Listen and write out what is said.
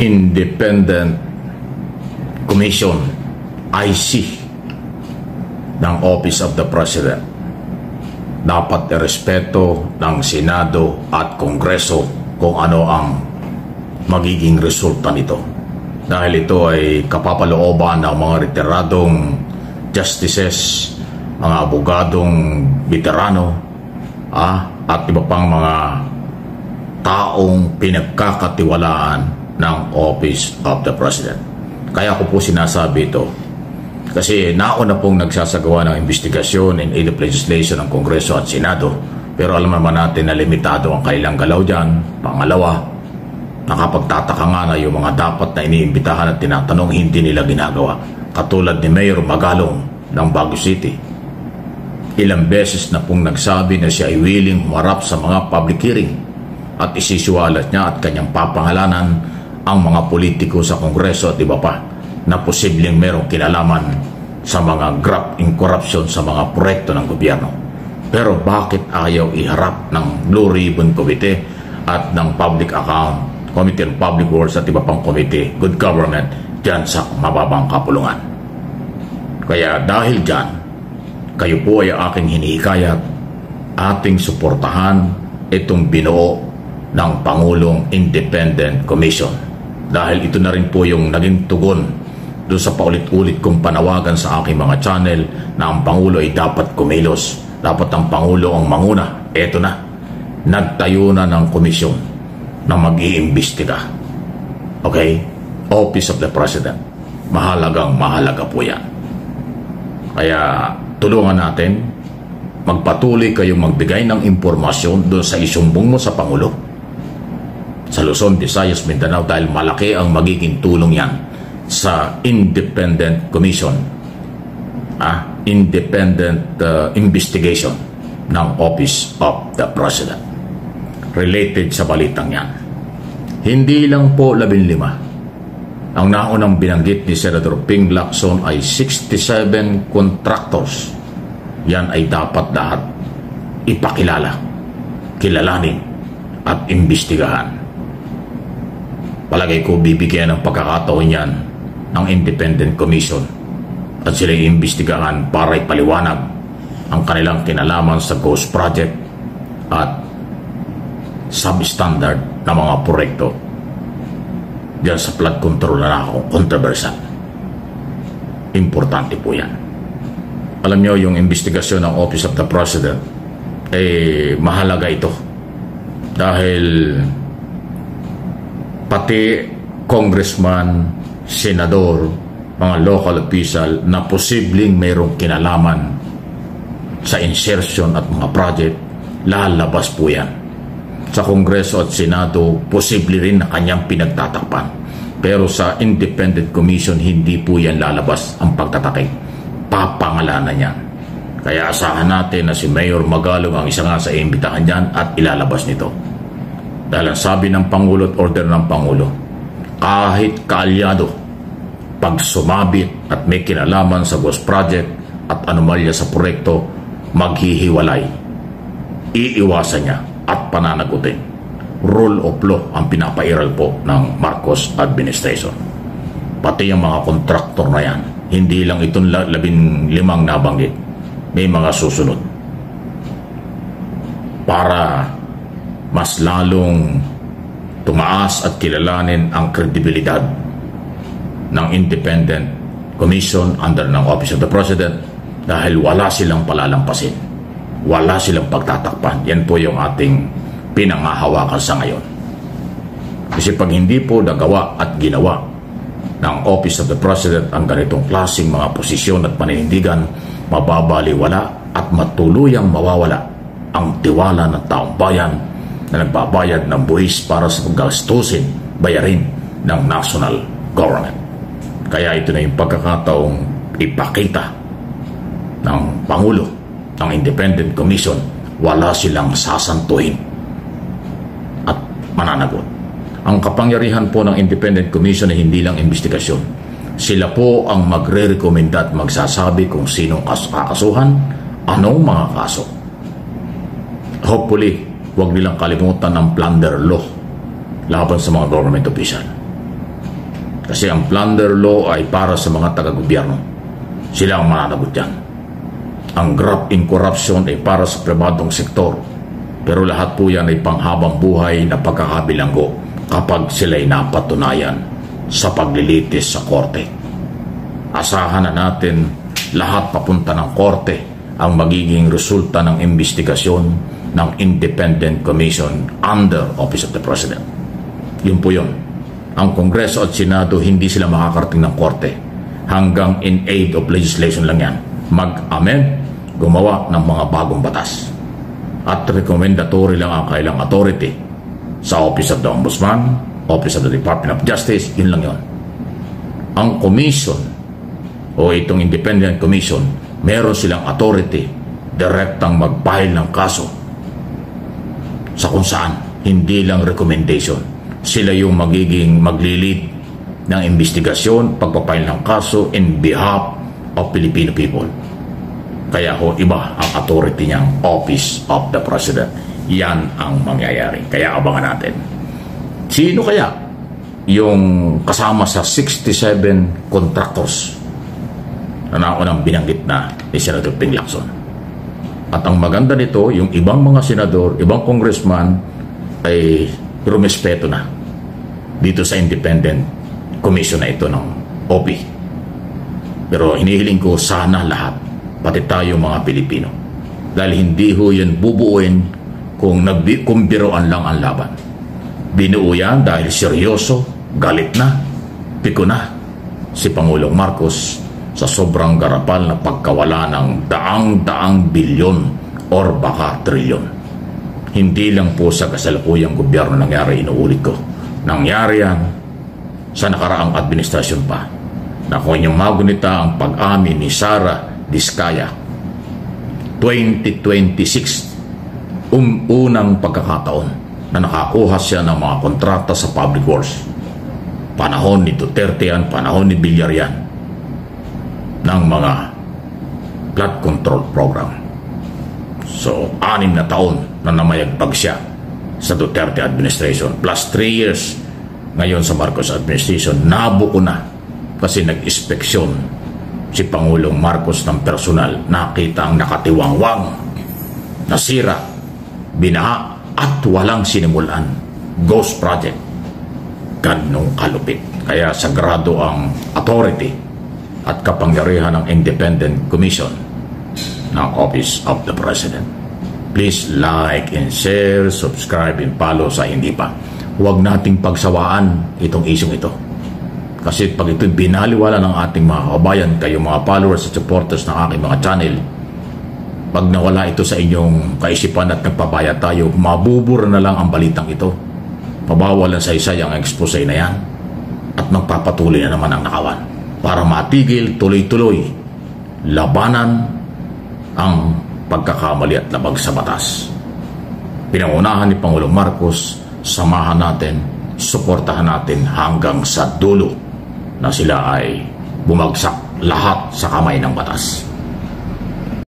Independent Commission, IC, ng Office of the President. Dapat irespeto ng Senado at Kongreso kung ano ang magiging resulta nito. Dahil ito ay kapapalooban ng mga retiradong justices, mga abogadong veterano, at iba pang mga taong pinagkakatiwalaan ng Office of the President. Kaya ko po sinasabi ito kasi nauna pong nagsasagawa ng investigasyon in aid of legislation ng Kongreso at Senado, pero alam naman natin na limitado ang kailang galaw dyan. Pangalawa, nakapagtataka nga na yung mga dapat na iniimbitahan at tinatanong hindi nila ginagawa, katulad ni Mayor Magalong ng Baguio City. Ilang beses na pong nagsabi na siya ay willing humarap sa mga public hearing at isisiwalat niya at kanyang papangalanan ang mga politiko sa Kongreso at iba pa na posibleng merong kinalaman sa mga graft in corruption sa mga proyekto ng gobyerno. Pero bakit ayaw iharap ng Blue Ribbon Committee at ng Public Account Committee on Public Works at iba pang committee, good government, dyan sa mababang kapulungan? Kaya dahil dyan, kayo po ay aking hinihikayat, ating suportahan itong binuo ng Pangulong Independent Commission. Dahil ito na rin po yung naging tugon doon sa paulit-ulit kong panawagan sa aking mga channel na ang Pangulo ay dapat kumilos. Dapat ang Pangulo ang manguna. Eto na, nagtayo na ng komisyon na mag-iimbestiga. Okay? Office of the President. Mahalaga po yan. Kaya tulungan natin, magpatuloy kayong magbigay ng impormasyon doon sa isumbong mo sa Pangulo sa Luzon, Visayas, Mindanao, dahil malaki ang magiging tulong yan sa Independent Commission, Independent Investigation ng Office of the President related sa balitang yan. Hindi lang po 15. Ang naunang binanggit ni Senator Ping Lacson ay 67 contractors. Yan ay dapat lahat ipakilala, kilalanin at imbestigahan. Palagay ko bibigyan ng pagkakataon yan ng Independent Commission at sila iimbestigahan para ipaliwanag ang kanilang kinalaman sa Ghost Project at substandard na mga proyekto diyan sa flood control na controversial. Importante po yan. Alam nyo, yung investigasyon ng Office of the President mahalaga ito dahil pati congressman, senador, mga local official na posibleng mayroong kinalaman sa insertion at mga project, lalabas po yan. Sa Kongreso at Senado, posible rin na kanyang pinagtatakpan. Pero sa Independent Commission, hindi po yan lalabas ang pagtatakip. Papangalanan yan. Kaya asahan natin na si Mayor Magalong ang isa nga sa imbitahan dyan at ilalabas nito. Dahil ang sabi ng Pangulo at order ng Pangulo, kahit kaalyado, pag sumabit at may kinalaman sa Ghost Project at anomalya sa proyekto, maghihiwalay. Iiwasan niya at pananagutin. Rule of law ang pinapairal po ng Marcos administration. Pati yung mga kontraktor na yan, hindi lang itong 15 nabanggit, may mga susunod. Para mas lalong tumaas at kilalanin ang kredibilidad ng Independent Commission under ng Office of the President dahil wala silang palalampasin. Wala silang pagtatakpan. Yan po yung ating pinangahawakan sa ngayon. Kasi pag hindi po nagawa at ginawa ng Office of the President ang ganitong klaseng mga posisyon at paninindigan, mababaliwala at matuluyang mawawala ang tiwala ng taong bayan na nagbabayad ng buwis para sa paggastusin, bayarin ng national government. Kaya ito na yung pagkakataong ipakita ng Pangulo, ng Independent Commission, wala silang sasantuhin at mananagot. Ang kapangyarihan po ng Independent Commission ay hindi lang investigasyon. Sila po ang magre-rekomenda at magsasabi kung sinong kakasuhan, anong mga kaso. Hopefully, huwag nilang kalimutan ng plunder law laban sa mga government official. Kasi ang plunder law ay para sa mga taga-gobyerno. Sila ang mananagot yan. Ang graft in corruption ay para sa pribadong sektor. Pero lahat po yan ay panghabang buhay na pagkakabilanggo kapag sila'y napatunayan sa paglilitis sa korte. Asahan na natin lahat papunta ng korte ang magiging resulta ng investigasyon ng Independent Commission under Office of the President. Yun po yun. Ang Kongreso at Senado, hindi sila makakarating ng korte. Hanggang in aid of legislation lang yan. Mag-amend, gumawa ng mga bagong batas. At recommendatory lang ang kailang authority sa Office of the Ombudsman, Office of the Department of Justice, yun lang yun. Ang commission o itong Independent Commission, meron silang authority direktang mag-file ng kaso sa kung saan, hindi lang recommendation. Sila yung magiging maglilid ng investigasyon, pagpapail ng kaso in behalf of Filipino people. Kaya ho, iba ang authority niyang Office of the President. Yan ang mangyayari. Kaya abangan natin. Sino kaya yung kasama sa 67 contractors na naunang binanggit na ni Senator Ping Lacson? At ang maganda nito, yung ibang mga senador, ibang congressman ay rumespeto na dito sa Independent Commission na ito ng OP. Pero hinihiling ko sana lahat, pati tayo mga Pilipino, dahil hindi ho yan bubuuin kung biroan lang ang laban. Binuo yan dahil seryoso, galit na, piko na si Pangulong Marcos sa sobrang garapal na pagkawala ng daang-daang bilyon or baka trilyon. Hindi lang po sa kasalukuyang gobyerno nangyari, inuulit ko. Nangyari yan sa nakaraang administrasyon pa. Na kung inyong magunita ang pag-amin ni Sara Diskaya, 2026, unang pagkakataon na nakakuha siya ng mga kontrata sa public works. Panahon ni Duterte yan, panahon ni Villar yan, ng mga flood control program. So, 6 na taon na namayagpag siya sa Duterte administration plus 3 years ngayon sa Marcos administration. Nabuo na kasi nag-inspeksyon si Pangulong Marcos ng personal. Nakita ang nakatiwangwang, nasira, binaha at walang sinimulan. Ghost project. Ganong kalupit. Kaya sagrado ang authority at kapangyarihan ng Independent Commission ng Office of the President. Please like and share, subscribe and follow sa hindi pa. Huwag nating pagsawaan itong isyong ito. Kasi pag ito'y binaliwala ng ating mga kabayan, kayo mga followers at supporters ng aking mga channel, pag nawala ito sa inyong kaisipan at nagpabaya tayo, mabubura na lang ang balitang ito. Pabawalan sa isa ang expose na yan at magpapatuloy na naman ang nakawan para matigil tuloy-tuloy labanan ang pagkakamali at labag sa batas. Pinangunahan ni Pangulong Marcos, samahan natin, suportahan natin hanggang sa dulo na sila ay bumagsak lahat sa kamay ng batas.